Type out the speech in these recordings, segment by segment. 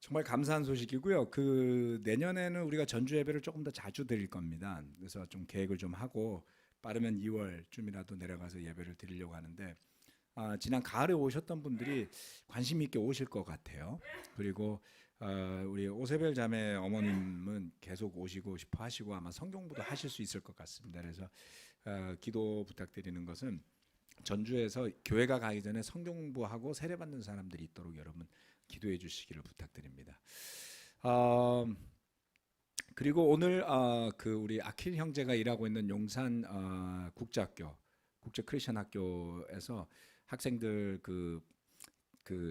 정말 감사한 소식이고요. 내년에는 우리가 전주 예배를 조금 더 자주 드릴 겁니다. 그래서 좀 계획을 좀 하고 빠르면 2월쯤이라도 내려가서 예배를 드리려고 하는데 지난 가을에 오셨던 분들이 관심 있게 오실 것 같아요. 그리고 우리 오세벨 자매 어머님은 계속 오시고 싶어 하시고 아마 성경부도 하실 수 있을 것 같습니다. 그래서 기도 부탁드리는 것은 전주에서 교회가 가기 전에 성경부하고 세례받는 사람들이 있도록 여러분 기도해 주시기를 부탁드립니다. 그리고 오늘 우리 아킬 형제가 일하고 있는 용산 국제학교, 국제 크리스천 학교에서 학생들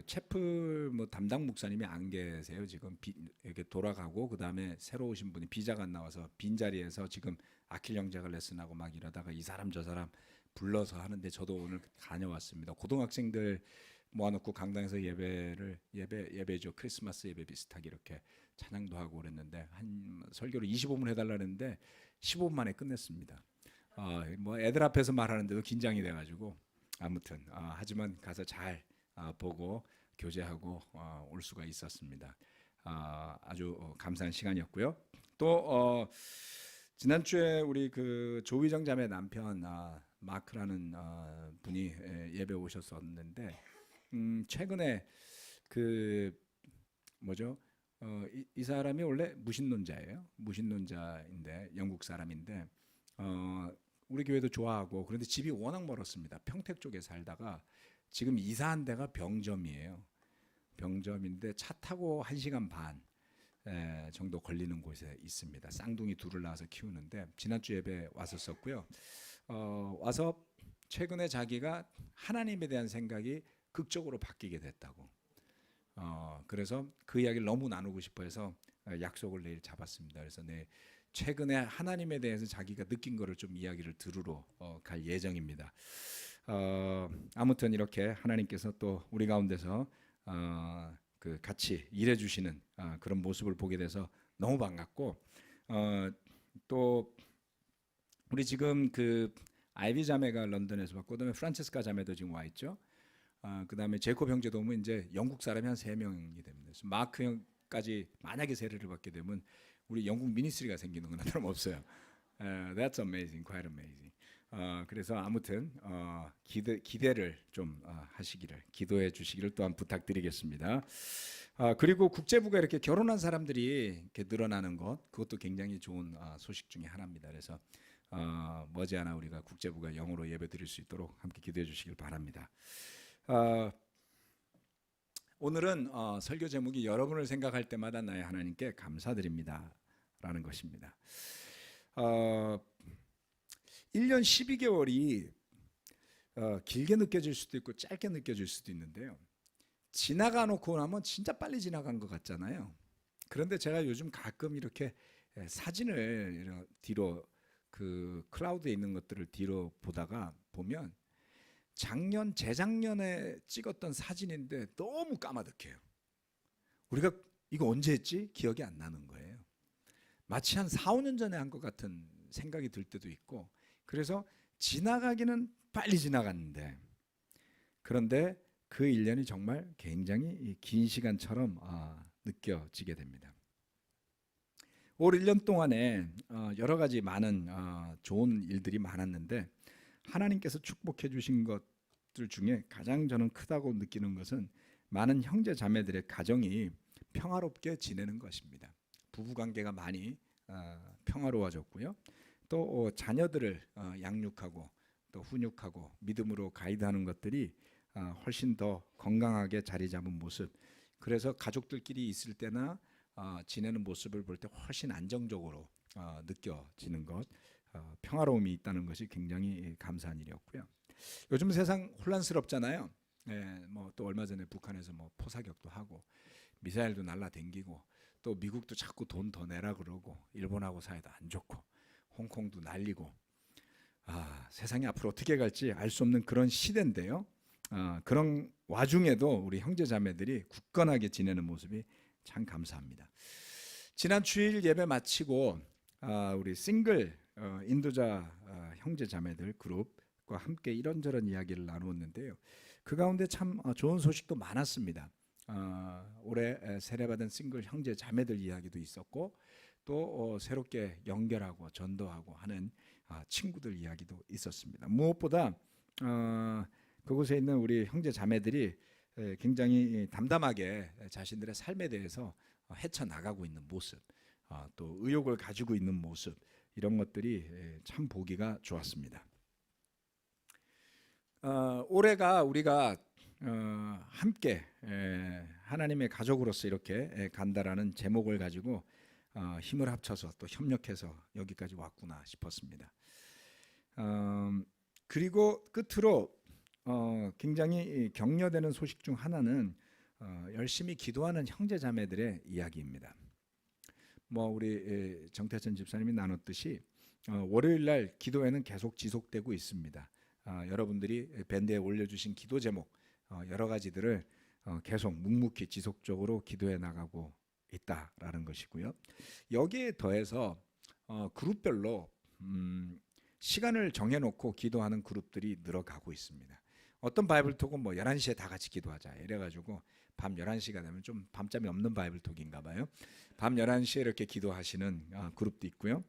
채플 뭐 담당 목사님이 안 계세요. 지금 이렇게 돌아가고 그 다음에 새로 오신 분이 비자가 안 나와서 빈 자리에서 지금 아킬 형제가 레슨하고 막 이러다가 이 사람 저 사람 불러서 하는데 저도 오늘 다녀왔습니다. 고등학생들 모아놓고 강당에서 예배죠. 크리스마스 예배 비슷하게 이렇게 찬양도 하고 그랬는데 한 설교를 25분 해달라는데 15분 만에 끝냈습니다. 뭐 애들 앞에서 말하는데도 긴장이 돼가지고 아무튼 하지만 가서 잘 보고 교제하고 올 수가 있었습니다. 아주 감사한 시간이었고요. 또 지난주에 우리 조희정 자매 남편 마크라는 분이 예배 오셨었는데 최근에 뭐죠? 이 사람이 원래 무신론자예요. 무신론자인데 영국 사람인데 우리 교회도 좋아하고 그런데 집이 워낙 멀었습니다. 평택 쪽에 살다가 지금 이사한 데가 병점이에요. 병점인데 차 타고 1시간 반 정도 걸리는 곳에 있습니다. 쌍둥이 둘을 낳아서 키우는데 지난주 예배 왔었고요. 와서 최근에 자기가 하나님에 대한 생각이 극적으로 바뀌게 됐다고. 그래서 그 이야기를 너무 나누고 싶어 해서 약속을 내일 잡았습니다. 그래서 최근에 하나님에 대해서 자기가 느낀 거를 좀 이야기를 들으러 갈 예정입니다. 아무튼 이렇게 하나님께서 또 우리 가운데서 같이 일해 주시는 그런 모습을 보게 돼서 너무 반갑고 또 우리 지금 아이비 자매가 런던에서 왔고 그다음에 프란체스카 자매도 지금 와 있죠. 그다음에 제이콥 형제도 오면 이제 영국 사람이 한 3명이 됩니다. 그래서 마크 형까지 만약에 세례를 받게 되면 우리 영국 미니스트리가 생기는 건 다름없어요. That's amazing, quite amazing. 그래서 아무튼 기대를 좀 하시기를 기도해 주시기를 또한 부탁드리겠습니다. 그리고 국제부가 이렇게 결혼한 사람들이 이렇게 늘어나는 그것도 굉장히 좋은 소식 중에 하나입니다. 그래서 머지않아 우리가 국제부가 영어로 예배드릴 수 있도록 함께 기도해 주시길 바랍니다. 오늘은 설교 제목이 여러분을 생각할 때마다 나의 하나님께 감사드립니다 라는 것입니다. 1년 12개월이 길게 느껴질 수도 있고 짧게 느껴질 수도 있는데요. 지나가 놓고 나면 진짜 빨리 지나간 것 같잖아요. 그런데 제가 요즘 가끔 이렇게 사진을 뒤로 클라우드에 있는 것들을 뒤로 보면 재작년에 찍었던 사진인데 너무 까마득해요. 우리가 이거 언제 했지? 기억이 안 나는 거예요. 마치 한 4, 5년 전에 한 것 같은 생각이 들 때도 있고 그래서 지나가기는 빨리 지나갔는데 그런데 그 1년이 정말 굉장히 긴 시간처럼 느껴지게 됩니다. 올 1년 동안에 여러 가지 많은 좋은 일들이 많았는데 하나님께서 축복해 주신 것들 중에 가장 저는 크다고 느끼는 것은 많은 형제 자매들의 가정이 평화롭게 지내는 것입니다. 부부관계가 많이 평화로워졌고요. 또 자녀들을 양육하고 또 훈육하고 믿음으로 가이드하는 것들이 훨씬 더 건강하게 자리 잡은 모습. 그래서 가족들끼리 있을 때나 지내는 모습을 볼 때 훨씬 안정적으로 느껴지는 것, 평화로움이 있다는 것이 굉장히 감사한 일이었고요. 요즘 세상 혼란스럽잖아요. 또 얼마 전에 북한에서 포사격도 하고 미사일도 날라댕기고 또 미국도 자꾸 돈 더 내라 그러고 일본하고 사이도 안 좋고 홍콩도 날리고 세상이 앞으로 어떻게 갈지 알 수 없는 그런 시대인데요. 그런 와중에도 우리 형제 자매들이 굳건하게 지내는 모습이 참 감사합니다. 지난 주일 예배 마치고 우리 싱글 인도자 형제 자매들 그룹과 함께 이런저런 이야기를 나누었는데요. 그 가운데 참 좋은 소식도 많았습니다. 올해 세례받은 싱글 형제 자매들 이야기도 있었고 또 새롭게 연결하고 전도하고 하는 친구들 이야기도 있었습니다. 무엇보다 그곳에 있는 우리 형제 자매들이 굉장히 담담하게 자신들의 삶에 대해서 헤쳐나가고 있는 모습, 또 의욕을 가지고 있는 모습, 이런 것들이 참 보기가 좋았습니다. 올해가 우리가 함께 하나님의 가족으로서 이렇게 간다라는 제목을 가지고 힘을 합쳐서 또 협력해서 여기까지 왔구나 싶었습니다. 그리고 끝으로 굉장히 격려되는 소식 중 하나는 열심히 기도하는 형제 자매들의 이야기입니다. 우리 정태천 집사님이 나눴듯이 월요일 날 기도회는 계속 지속되고 있습니다. 여러분들이 밴드에 올려주신 기도 제목 여러 가지들을 계속 묵묵히 지속적으로 기도해 나가고 있다라는 것이고요. 여기에 더해서 그룹별로 시간을 정해놓고 기도하는 그룹들이 늘어가고 있습니다. 어떤 바이블톡은 11시에 다 같이 기도하자 이래가지고 밤 11시가 되면 좀 밤잠이 없는 바이블톡인가 봐요. 밤 11시에 이렇게 기도하시는 그룹도 있고요.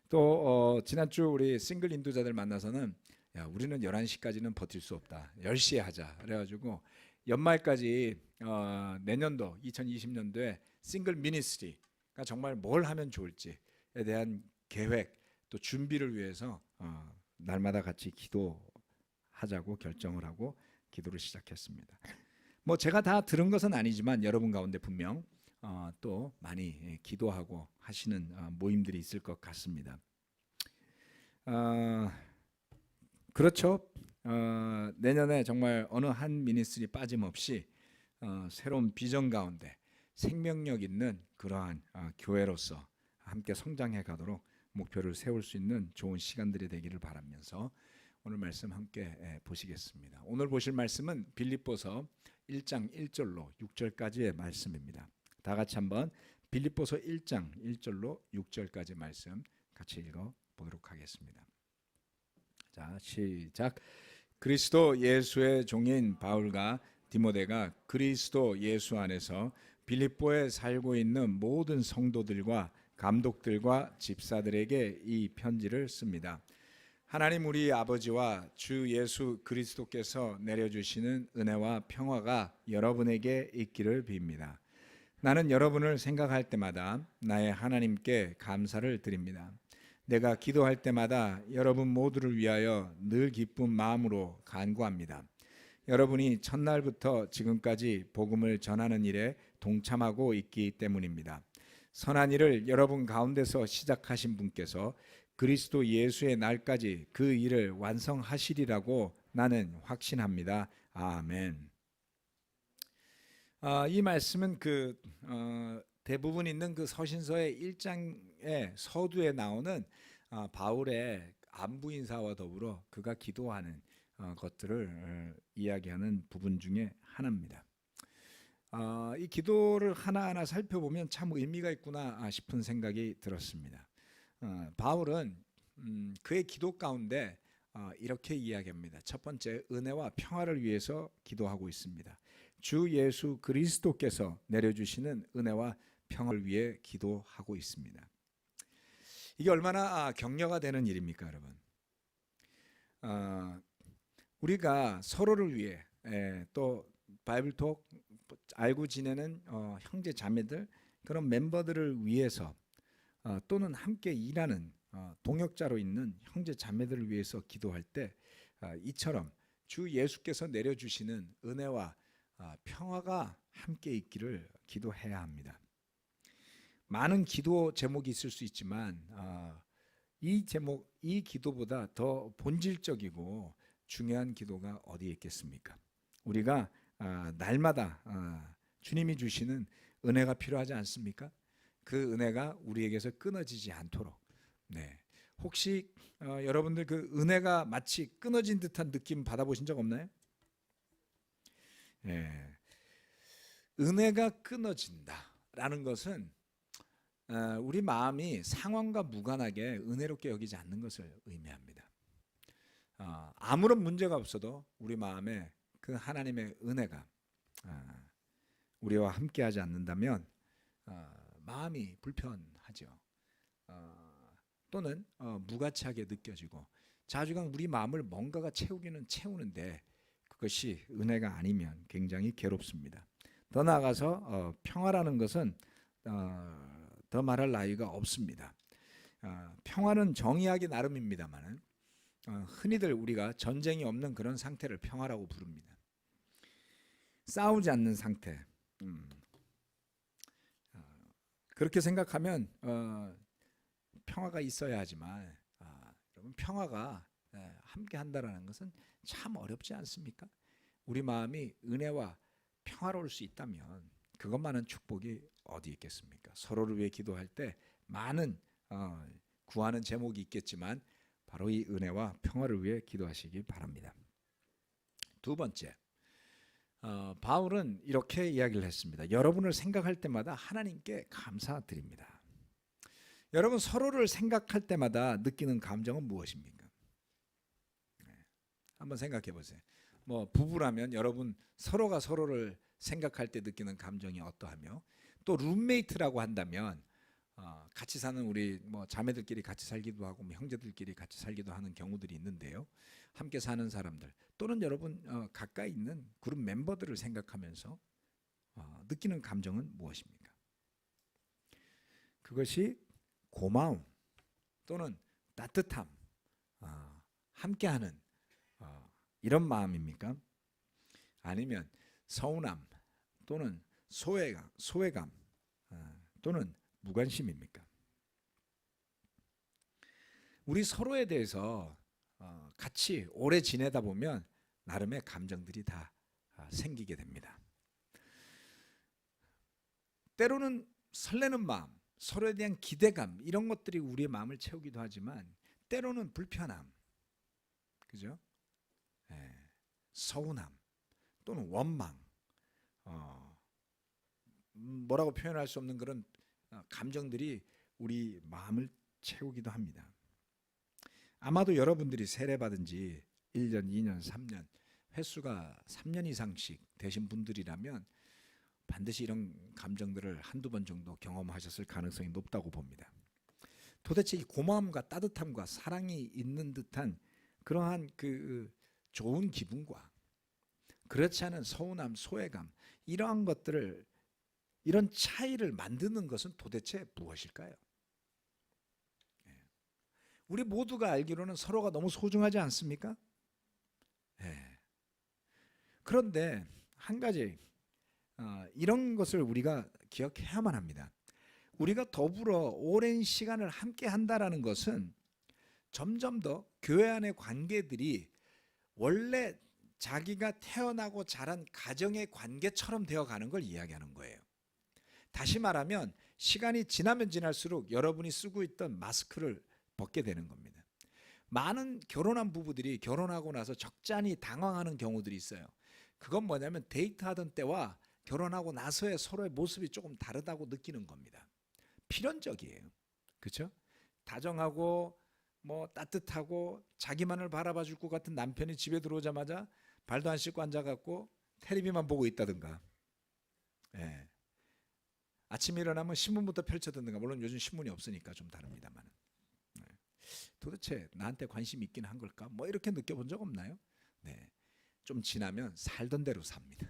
또 지난주 우리 싱글 인도자들 만나서는 우리는 11시까지는 버틸 수 없다. 10시에 하자. 그래가지고 연말까지 내년도 2020년도에 싱글 미니스트리가 정말 뭘 하면 좋을지에 대한 계획 또 준비를 위해서 날마다 같이 기도하자고 결정을 하고 기도를 시작했습니다. 제가 다 들은 것은 아니지만 여러분 가운데 분명 또 많이 기도하고 하시는 모임들이 있을 것 같습니다. 그렇죠. 내년에 정말 어느 한 미니스트리 빠짐없이 새로운 비전 가운데 생명력 있는 그러한 교회로서 함께 성장해 가도록 목표를 세울 수 있는 좋은 시간들이 되기를 바라면서 오늘 말씀 함께 보시겠습니다. 오늘 보실 말씀은 빌립보서 1장 1절로 6절까지의 말씀입니다. 다 같이 한번 빌립보서 1장 1절로 6절까지 말씀 같이 읽어 보도록 하겠습니다. 자, 시작. 그리스도 예수의 종인 바울과 디모데가 그리스도 예수 안에서 빌립보에 살고 있는 모든 성도들과 감독들과 집사들에게 이 편지를 씁니다. 하나님 우리 아버지와 주 예수 그리스도께서 내려주시는 은혜와 평화가 여러분에게 있기를 빕니다. 나는 여러분을 생각할 때마다 나의 하나님께 감사를 드립니다. 내가 기도할 때마다 여러분 모두를 위하여 늘 기쁜 마음으로 간구합니다. 여러분이 첫날부터 지금까지 복음을 전하는 일에 동참하고 있기 때문입니다. 선한 일을 여러분 가운데서 시작하신 분께서 그리스도 예수의 날까지 그 일을 완성하시리라고 나는 확신합니다. 아멘. 이 말씀은 대부분 있는 그 서신서의 1장의 서두에 나오는 바울의 안부 인사와 더불어 그가 기도하는 것들을 이야기하는 부분 중에 하나입니다. 이 기도를 하나하나 살펴보면 참 의미가 있구나 싶은 생각이 들었습니다. 바울은 그의 기도 가운데 이렇게 이야기합니다. 첫 번째, 은혜와 평화를 위해서 기도하고 있습니다. 주 예수 그리스도께서 내려주시는 은혜와 평화를 위해 기도하고 있습니다. 이게 얼마나 격려가 되는 일입니까, 여러분? 우리가 서로를 위해 또 바이블톡 알고 지내는 형제 자매들 그런 멤버들을 위해서 또는 함께 일하는 동역자로 있는 형제 자매들을 위해서 기도할 때 이처럼 주 예수께서 내려주시는 은혜와 평화가 함께 있기를 기도해야 합니다. 많은 기도 제목이 있을 수 있지만 이 기도보다 더 본질적이고 중요한 기도가 어디에 있겠습니까? 우리가 날마다 주님이 주시는 은혜가 필요하지 않습니까? 그 은혜가 우리에게서 끊어지지 않도록. 혹시 여러분들 그 은혜가 마치 끊어진 듯한 느낌 받아보신 적 없나요? 은혜가 끊어진다라는 것은 우리 마음이 상황과 무관하게 은혜롭게 여기지 않는 것을 의미합니다. 아무런 문제가 없어도 우리 마음에 그 하나님의 은혜가 우리와 함께하지 않는다면 마음이 불편하죠. 또는 무가치하게 느껴지고 자주간 우리 마음을 뭔가가 채우기는 채우는데 그것이 은혜가 아니면 굉장히 괴롭습니다. 더 나아가서 평화라는 것은 더 말할 나위가 없습니다. 평화는 정의하기 나름입니다만 흔히들 우리가 전쟁이 없는 그런 상태를 평화라고 부릅니다. 싸우지 않는 상태. 그렇게 생각하면 평화가 있어야 하지만 여러분 평화가 함께 한다라는 것은 참 어렵지 않습니까? 우리 마음이 은혜와 평화로울 수 있다면 그것만은 축복이 어디 있겠습니까? 서로를 위해 기도할 때 많은 구하는 제목이 있겠지만 바로 이 은혜와 평화를 위해 기도하시기 바랍니다. 두 번째, 바울은 이렇게 이야기를 했습니다. 여러분을 생각할 때마다 하나님께 감사드립니다. 여러분 서로를 생각할 때마다 느끼는 감정은 무엇입니까? 한번 생각해 보세요. 뭐 부부라면 여러분 서로가 서로를 생각할 때 느끼는 감정이 어떠하며 또 룸메이트라고 한다면 같이 사는 우리 뭐 자매들끼리 같이 살기도 하고 뭐 형제들끼리 같이 살기도 하는 경우들이 있는데요. 함께 사는 사람들 또는 여러분 가까이 있는 그룹 멤버들을 생각하면서 느끼는 감정은 무엇입니까? 그것이 고마움 또는 따뜻함, 함께하는 이런 마음입니까? 아니면 서운함 또는 소외감 또는 무관심입니까? 우리 서로에 대해서 같이 오래 지내다 보면 나름의 감정들이 다 생기게 됩니다. 때로는 설레는 마음, 서로에 대한 기대감 이런 것들이 우리의 마음을 채우기도 하지만 때로는 불편함, 그죠? 서운함 또는 원망, 뭐라고 표현할 수 없는 그런 감정들이 우리 마음을 채우기도 합니다. 아마도 여러분들이 세례받은 지 1년, 2년, 3년 횟수가 3년 이상씩 되신 분들이라면 반드시 이런 감정들을 한두 번 정도 경험하셨을 가능성이 높다고 봅니다. 도대체 이 고마움과 따뜻함과 사랑이 있는 듯한 그러한 그 좋은 기분과 그렇지 않은 서운함, 소외감 이러한 것들을 이런 차이를 만드는 것은 도대체 무엇일까요? 우리 모두가 알기로는 서로가 너무 소중하지 않습니까? 그런데 한 가지 이런 것을 우리가 기억해야만 합니다. 우리가 더불어 오랜 시간을 함께 한다라는 것은 점점 더 교회 안의 관계들이 원래 자기가 태어나고 자란 가정의 관계처럼 되어가는 걸 이야기하는 거예요. 다시 말하면 시간이 지나면 지날수록 여러분이 쓰고 있던 마스크를 벗게 되는 겁니다. 많은 결혼한 부부들이 결혼하고 나서 적잖이 당황하는 경우들이 있어요. 그건 뭐냐면 데이트하던 때와 결혼하고 나서의 서로의 모습이 조금 다르다고 느끼는 겁니다. 필연적이에요. 그렇죠? 다정하고 뭐 따뜻하고 자기만을 바라봐 줄 것 같은 남편이 집에 들어오자마자 발도 안 씻고 앉아갖고 텔레비만 보고 있다든가, 아침에 일어나면 신문부터 펼쳐듣는가. 물론 요즘 신문이 없으니까 좀 다릅니다만, 도대체 나한테 관심이 있긴 한 걸까? 뭐 이렇게 느껴본 적 없나요? 네, 좀 지나면 살던 대로 삽니다.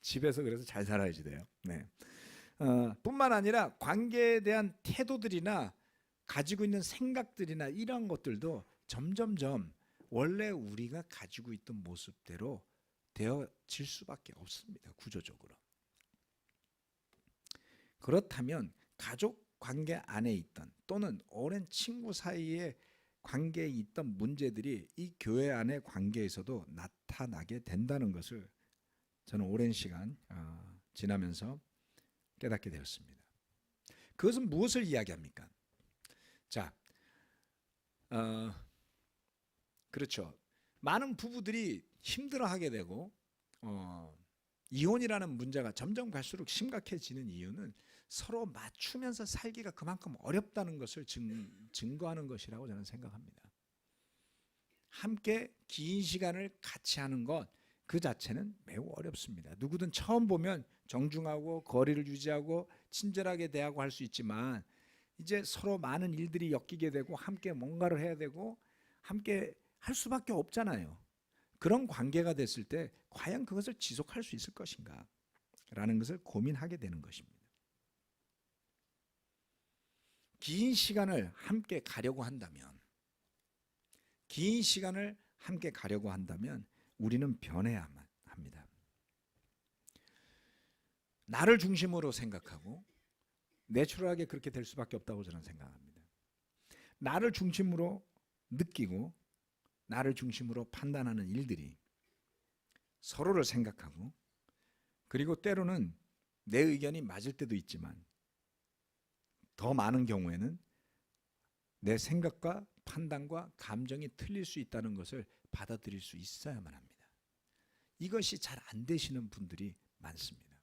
집에서 그래서 잘 살아야지 돼요. 네. 뿐만 아니라 관계에 대한 태도들이나 가지고 있는 생각들이나 이런 것들도 점점점 원래 우리가 가지고 있던 모습대로 되어질 수밖에 없습니다. 구조적으로. 그렇다면 가족 관계 안에 있던 또는 오랜 친구 사이의 관계에 있던 문제들이 이 교회 안의 관계에서도 나타나게 된다는 것을 저는 오랜 시간 지나면서 깨닫게 되었습니다. 그것은 무엇을 이야기합니까? 자, 그렇죠. 많은 부부들이 힘들어하게 되고 이혼이라는 문제가 점점 갈수록 심각해지는 이유는 서로 맞추면서 살기가 그만큼 어렵다는 것을 증거하는 것이라고 저는 생각합니다. 함께 긴 시간을 같이 하는 것, 그 자체는 매우 어렵습니다. 누구든 처음 보면 정중하고 거리를 유지하고 친절하게 대하고 할 수 있지만 이제 서로 많은 일들이 엮이게 되고 함께 뭔가를 해야 되고 함께 할 수밖에 없잖아요. 그런 관계가 됐을 때 과연 그것을 지속할 수 있을 것인가 라는 것을 고민하게 되는 것입니다. 긴 시간을 함께 가려고 한다면 우리는 변해야만 합니다. 나를 중심으로 생각하고 내추럴하게 그렇게 될 수밖에 없다고 저는 생각합니다. 나를 중심으로 느끼고 나를 중심으로 판단하는 일들이 서로를 생각하고 그리고 때로는 내 의견이 맞을 때도 있지만 더 많은 경우에는 내 생각과 판단과 감정이 틀릴 수 있다는 것을 받아들일 수 있어야만 합니다. 이것이 잘 안 되시는 분들이 많습니다.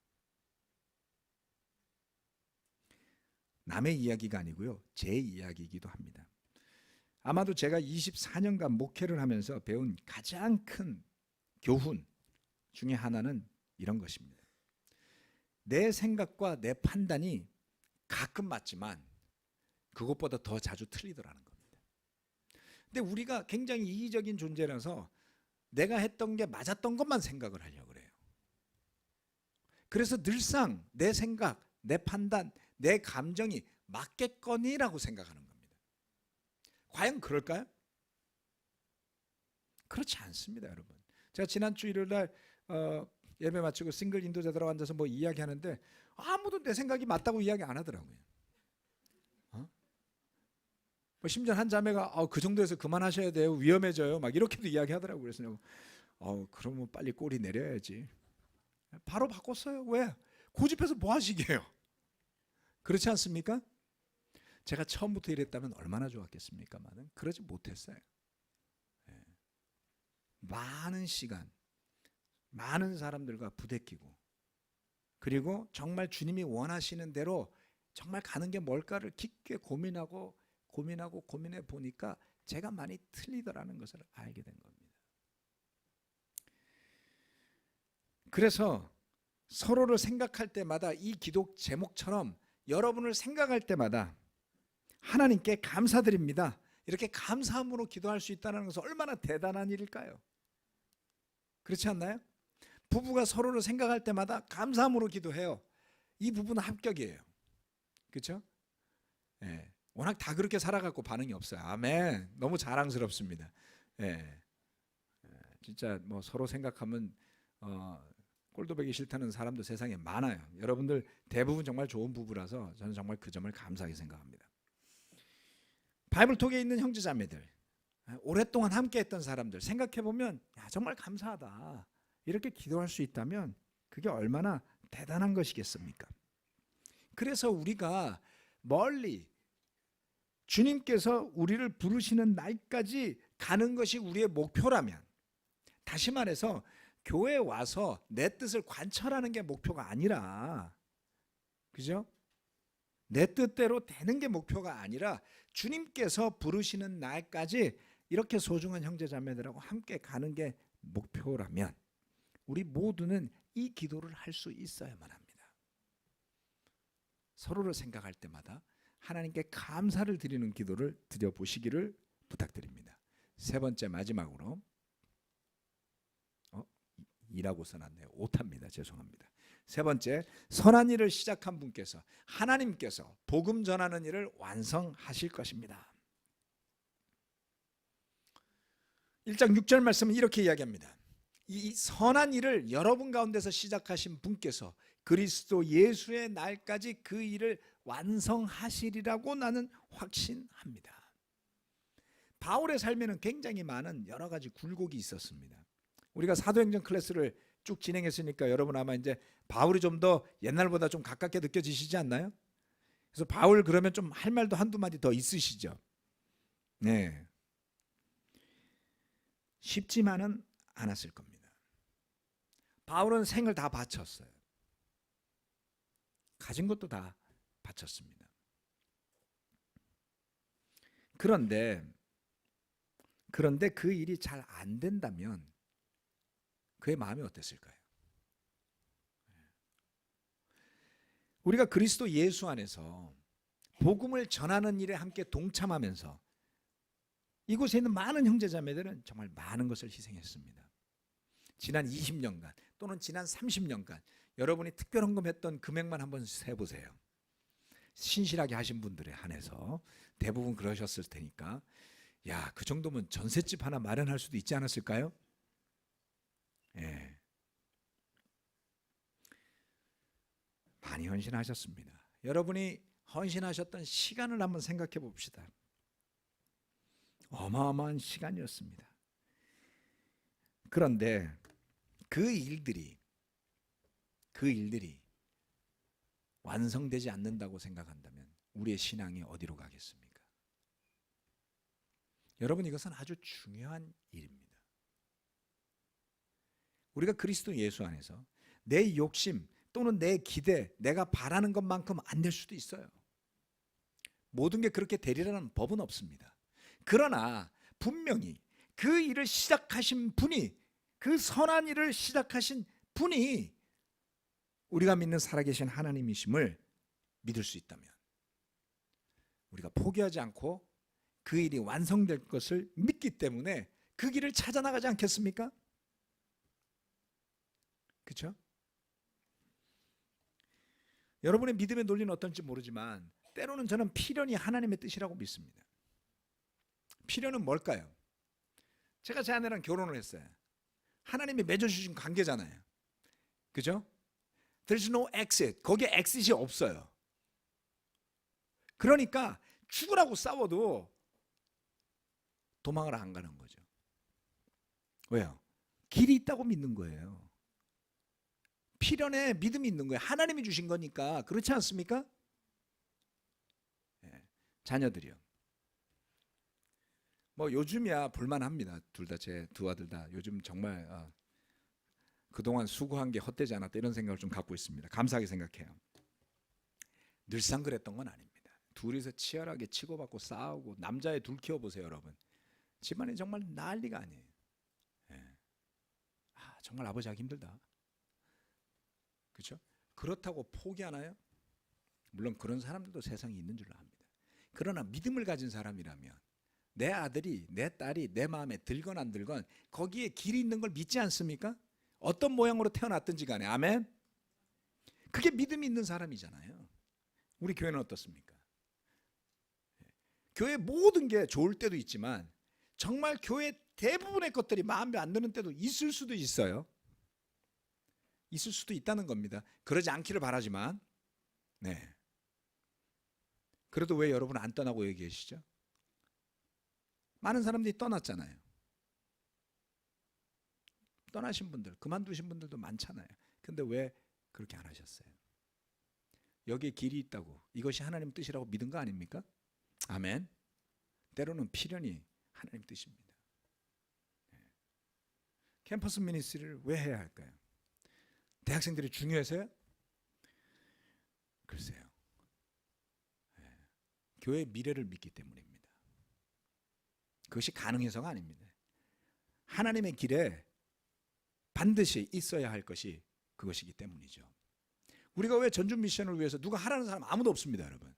남의 이야기가 아니고요, 제 이야기이기도 합니다. 아마도 제가 24년간 목회를 하면서 배운 가장 큰 교훈 중에 하나는 이런 것입니다. 내 생각과 내 판단이 가끔 맞지만 그것보다 더 자주 틀리더라는 겁니다. 근데 우리가 굉장히 이기적인 존재라서 내가 했던 게 맞았던 것만 생각을 하려고 그래요. 그래서 늘상 내 생각, 내 판단, 내 감정이 맞겠거니라고 생각하는 겁니다. 과연 그럴까요? 그렇지 않습니다, 여러분. 제가 지난주 일요일날 예배 마치고 싱글 인도자들하고 앉아서 뭐 이야기하는데 아무도 내 생각이 맞다고 이야기 안 하더라고요. 뭐 심지어 한 자매가 그 정도에서 그만하셔야 돼요, 위험해져요, 막 이렇게도 이야기하더라고요. 그래서 그러면 빨리 꼬리 내려야지. 바로 바꿨어요. 왜? 고집해서 뭐 하시게요? 그렇지 않습니까? 제가 처음부터 이랬다면 얼마나 좋았겠습니까만은 그러지 못했어요. 많은 시간, 많은 사람들과 부대끼고 그리고 정말 주님이 원하시는 대로 정말 가는 게 뭘까를 깊게 고민해 보니까 제가 많이 틀리더라는 것을 알게 된 겁니다. 그래서 서로를 생각할 때마다 이 기도 제목처럼 여러분을 생각할 때마다 하나님께 감사드립니다, 이렇게 감사함으로 기도할 수 있다는 것은 얼마나 대단한 일일까요? 그렇지 않나요? 부부가 서로를 생각할 때마다 감사함으로 기도해요. 이 부부는 합격이에요. 그렇죠? 예. 워낙 다 그렇게 살아갖고 반응이 없어요. 아멘. 너무 자랑스럽습니다. 예. 진짜 뭐 서로 생각하면 꼴도 보기 싫다는 사람도 세상에 많아요. 여러분들 대부분 정말 좋은 부부라서 저는 정말 그 점을 감사하게 생각합니다. 바이블톡에 있는 형제자매들, 오랫동안 함께했던 사람들 생각해보면 정말 감사하다, 이렇게 기도할 수 있다면 그게 얼마나 대단한 것이겠습니까? 그래서 우리가 멀리 주님께서 우리를 부르시는 날까지 가는 것이 우리의 목표라면, 다시 말해서 교회에 와서 내 뜻을 관철하는 게 목표가 아니라, 그죠? 내 뜻대로 되는 게 목표가 아니라 주님께서 부르시는 날까지 이렇게 소중한 형제자매들하고 함께 가는 게 목표라면 우리 모두는 이 기도를 할 수 있어야만 합니다. 서로를 생각할 때마다 하나님께 감사를 드리는 기도를 드려보시기를 부탁드립니다. 세 번째, 마지막으로 이라고 써놨네요. 오타입니다. 죄송합니다. 세 번째, 선한 일을 시작한 분께서, 하나님께서 복음 전하는 일을 완성하실 것입니다. 1장 6절 말씀은 이렇게 이야기합니다. 이 선한 일을 여러분 가운데서 시작하신 분께서 그리스도 예수의 날까지 그 일을 완성하시리라고 나는 확신합니다. 바울의 삶에는 굉장히 많은 여러 가지 굴곡이 있었습니다. 우리가 사도행전 클래스를 쭉 진행했으니까 여러분 아마 이제 바울이 좀 더 옛날보다 좀 가깝게 느껴지시지 않나요? 그래서 바울 그러면 좀 할 말도 한두 마디 더 있으시죠? 네. 쉽지만은 않았을 겁니다. 바울은 생을 다 바쳤어요. 가진 것도 다 바쳤습니다. 그런데 그 일이 잘 안 된다면 그의 마음이 어땠을까요? 우리가 그리스도 예수 안에서 복음을 전하는 일에 함께 동참하면서 이곳에 있는 많은 형제자매들은 정말 많은 것을 희생했습니다. 지난 20년간 또는 지난 30년간 여러분이 특별 헌금했던 금액만 한번 세보세요. 신실하게 하신 분들에 한해서 대부분 그러셨을 테니까 야, 그 정도면 전셋집 하나 마련할 수도 있지 않았을까요? 예. 많이 헌신하셨습니다. 여러분이 헌신하셨던 시간을 한번 생각해 봅시다. 어마어마한 시간이었습니다. 그런데 그 일들이 완성되지 않는다고 생각한다면 우리의 신앙이 어디로 가겠습니까? 여러분, 이것은 아주 중요한 일입니다. 우리가 그리스도 예수 안에서 내 욕심 또는 내 기대, 내가 바라는 것만큼 안 될 수도 있어요. 모든 게 그렇게 되리라는 법은 없습니다. 그러나 분명히 그 일을 시작하신 분이, 그 선한 일을 시작하신 분이 우리가 믿는 살아계신 하나님이심을 믿을 수 있다면 우리가 포기하지 않고 그 일이 완성될 것을 믿기 때문에 그 길을 찾아 나가지 않겠습니까? 그렇죠? 여러분의 믿음의 논리는 어떤지 모르지만 때로는 저는 필연이 하나님의 뜻이라고 믿습니다. 필연은 뭘까요? 제가 제 아내랑 결혼을 했어요. 하나님이 맺어주신 관계잖아요. 그죠? There's no exit. 거기에 exit이 없어요. 그러니까 죽으라고 싸워도 도망을 안 가는 거죠. 왜요? 길이 있다고 믿는 거예요. 필연에 믿음이 있는 거예요. 하나님이 주신 거니까. 그렇지 않습니까? 네. 자녀들이요. 뭐 요즘이야 볼만합니다. 둘 다, 제 두 아들 다 요즘 정말 그동안 수고한 게 헛되지 않았다 이런 생각을 좀 갖고 있습니다. 감사하게 생각해요. 늘상 그랬던 건 아닙니다. 둘이서 치열하게 치고받고 싸우고, 남자애 둘 키워보세요 여러분. 집안이 정말 난리가 아니에요. 예. 정말 아버지 하기 힘들다. 그렇죠? 그렇다고 포기하나요? 물론 그런 사람들도 세상에 있는 줄로 압니다. 그러나 믿음을 가진 사람이라면 내 아들이, 내 딸이 내 마음에 들건 안 들건 거기에 길이 있는 걸 믿지 않습니까? 어떤 모양으로 태어났든지 간에. 아멘? 그게 믿음이 있는 사람이잖아요. 우리 교회는 어떻습니까? 교회 모든 게 좋을 때도 있지만 정말 교회 대부분의 것들이 마음에 안 드는 때도 있을 수도 있어요. 있을 수도 있다는 겁니다. 그러지 않기를 바라지만, 네. 그래도 왜 여러분 안 떠나고 여기 계시죠? 많은 사람들이 떠났잖아요. 떠나신 분들, 그만두신 분들도 많잖아요. 근데 왜 그렇게 안 하셨어요? 여기에 길이 있다고, 이것이 하나님 뜻이라고 믿은 거 아닙니까? 아멘. 때로는 필연이 하나님 뜻입니다. 캠퍼스 미니스트리를 왜 해야 할까요? 대학생들이 중요해서요? 글쎄요. 교회의 미래를 믿기 때문입니다. 그것이 가능해서가 아닙니다. 하나님의 길에 반드시 있어야 할 것이 그것이기 때문이죠. 우리가 왜 전주 미션을 위해서 누가 하라는 사람 아무도 없습니다, 여러분.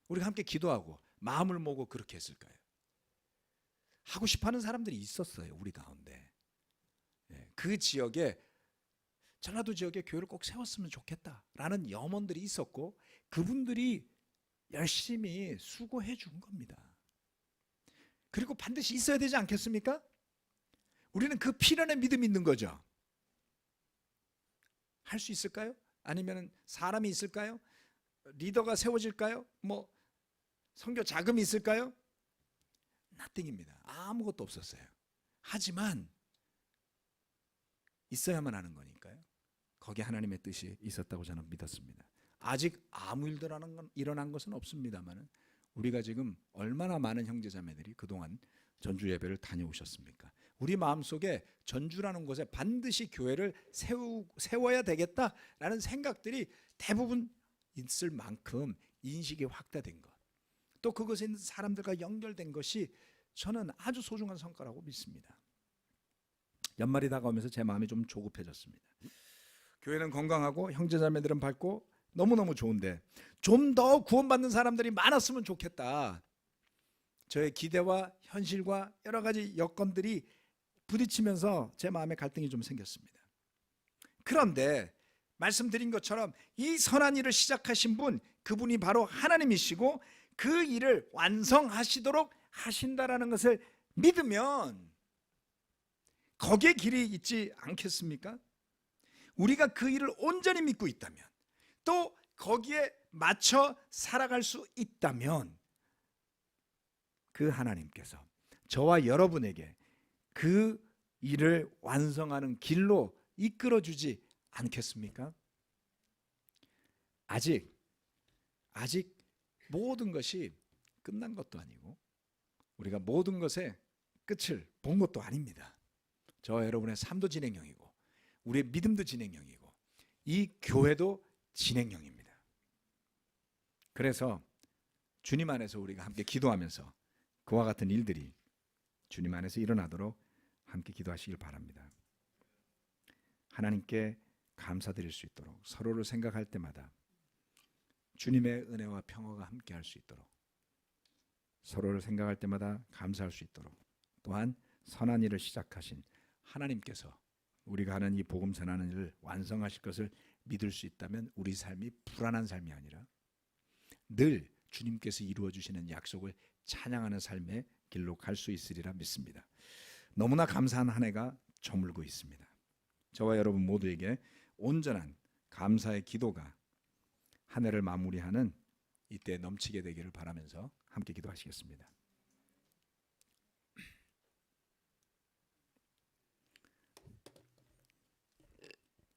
우리가 함께 기도하고 마음을 모으고 그렇게 했을까요? 하고 싶어하는 사람들이 있었어요, 우리 가운데. 그 지역에, 전라도 지역에 교회를 꼭 세웠으면 좋겠다라는 염원들이 있었고 그분들이 열심히 수고해 준 겁니다. 그리고 반드시 있어야 되지 않겠습니까? 우리는 그 필연의 믿음이 있는 거죠. 할 수 있을까요? 아니면 사람이 있을까요? 리더가 세워질까요? 뭐 선교 자금이 있을까요? nothing입니다. 아무것도 없었어요. 하지만 있어야만 하는 거니까요. 거기에 하나님의 뜻이 있었다고 저는 믿었습니다. 아직 아무 일도 일어난 것은 없습니다만 우리가 지금 얼마나 많은 형제자매들이 그동안 전주 예배를 다녀오셨습니까? 우리 마음속에 전주라는 곳에 반드시 교회를 세워야 되겠다라는 생각들이 대부분 있을 만큼 인식이 확대된 것, 또 그것에 있는 사람들과 연결된 것이 저는 아주 소중한 성과라고 믿습니다. 연말이 다가오면서 제 마음이 좀 조급해졌습니다. 교회는 건강하고 형제자매들은 밝고 너무너무 좋은데 좀 더 구원받는 사람들이 많았으면 좋겠다. 저의 기대와 현실과 여러 가지 여건들이 부딪히면서 제 마음에 갈등이 좀 생겼습니다. 그런데 말씀드린 것처럼 이 선한 일을 시작하신 분, 그분이 바로 하나님이시고 그 일을 완성하시도록 하신다라는 것을 믿으면 거기에 길이 있지 않겠습니까? 우리가 그 일을 온전히 믿고 있다면, 또 거기에 맞춰 살아갈 수 있다면 그 하나님께서 저와 여러분에게 그 일을 완성하는 길로 이끌어주지 않겠습니까? 아직 모든 것이 끝난 것도 아니고 우리가 모든 것의 끝을 본 것도 아닙니다. 저와 여러분의 삶도 진행형이고 우리의 믿음도 진행형이고 이 교회도 진행형입니다. 그래서 주님 안에서 우리가 함께 기도하면서 그와 같은 일들이 주님 안에서 일어나도록 함께 기도하시길 바랍니다. 하나님께 감사드릴 수 있도록, 서로를 생각할 때마다 주님의 은혜와 평화가 함께 할 수 있도록, 서로를 생각할 때마다 감사할 수 있도록, 또한 선한 일을 시작하신 하나님께서 우리가 하는 이 복음 전하는 일을 완성하실 것을 믿을 수 있다면 우리 삶이 불안한 삶이 아니라 늘 주님께서 이루어 주시는 약속을 찬양하는 삶의 길로 갈 수 있으리라 믿습니다. 너무나 감사한 한 해가 저물고 있습니다. 저와 여러분 모두에게 온전한 감사의 기도가 한 해를 마무리하는 이때 넘치게 되기를 바라면서 함께 기도하시겠습니다.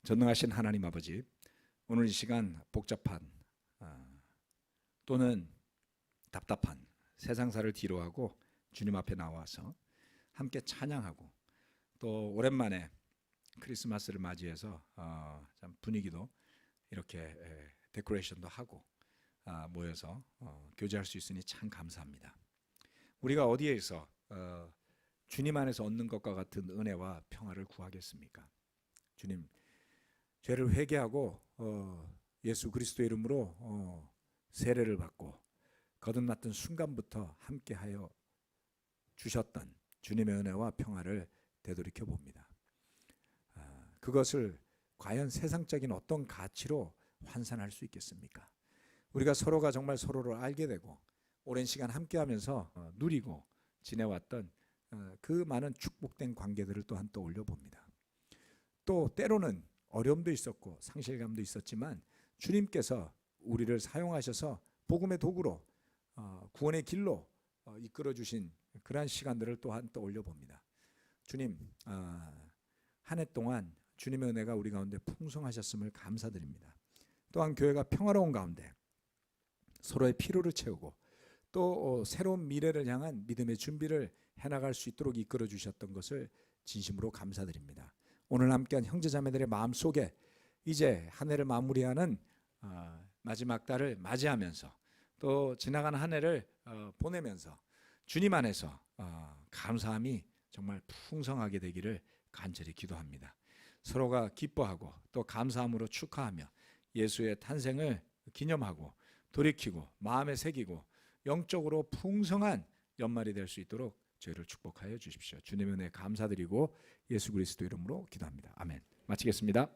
전능하신 하나님 아버지, 오늘 이 시간 복잡한 또는 답답한 세상사를 뒤로하고 주님 앞에 나와서 함께 찬양하고 또 오랜만에 크리스마스를 맞이해서 참 분위기도 이렇게 데코레이션도 하고 모여서 교제할 수 있으니 참 감사합니다. 우리가 어디에서 주님 안에서 얻는 것과 같은 은혜와 평화를 구하겠습니까? 주님, 죄를 회개하고 예수 그리스도의 이름으로 세례를 받고 거듭났던 순간부터 함께하여 주셨던 주님의 은혜와 평화를 되돌이켜 봅니다. 그것을 과연 세상적인 어떤 가치로 환산할 수 있겠습니까? 우리가 서로가 정말 서로를 알게 되고 오랜 시간 함께하면서 누리고 지내왔던 그 많은 축복된 관계들을 또한 떠올려 봅니다. 또 때로는 어려움도 있었고 상실감도 있었지만 주님께서 우리를 사용하셔서 복음의 도구로 구원의 길로 이끌어 주신 그러한 시간들을 또한 떠올려 봅니다. 주님, 한 해 동안 주님의 은혜가 우리 가운데 풍성하셨음을 감사드립니다. 또한 교회가 평화로운 가운데 서로의 필요를 채우고 또 새로운 미래를 향한 믿음의 준비를 해나갈 수 있도록 이끌어 주셨던 것을 진심으로 감사드립니다. 오늘 함께한 형제자매들의 마음속에 이제 한 해를 마무리하는 마지막 달을 맞이하면서 또 지나가는 한 해를 보내면서 주님 안에서 감사함이 정말 풍성하게 되기를 간절히 기도합니다. 서로가 기뻐하고 또 감사함으로 축하하며 예수의 탄생을 기념하고 돌이키고 마음에 새기고 영적으로 풍성한 연말이 될 수 있도록 저희를 축복하여 주십시오. 주님의 은혜 감사드리고 예수 그리스도 이름으로 기도합니다. 아멘. 마치겠습니다.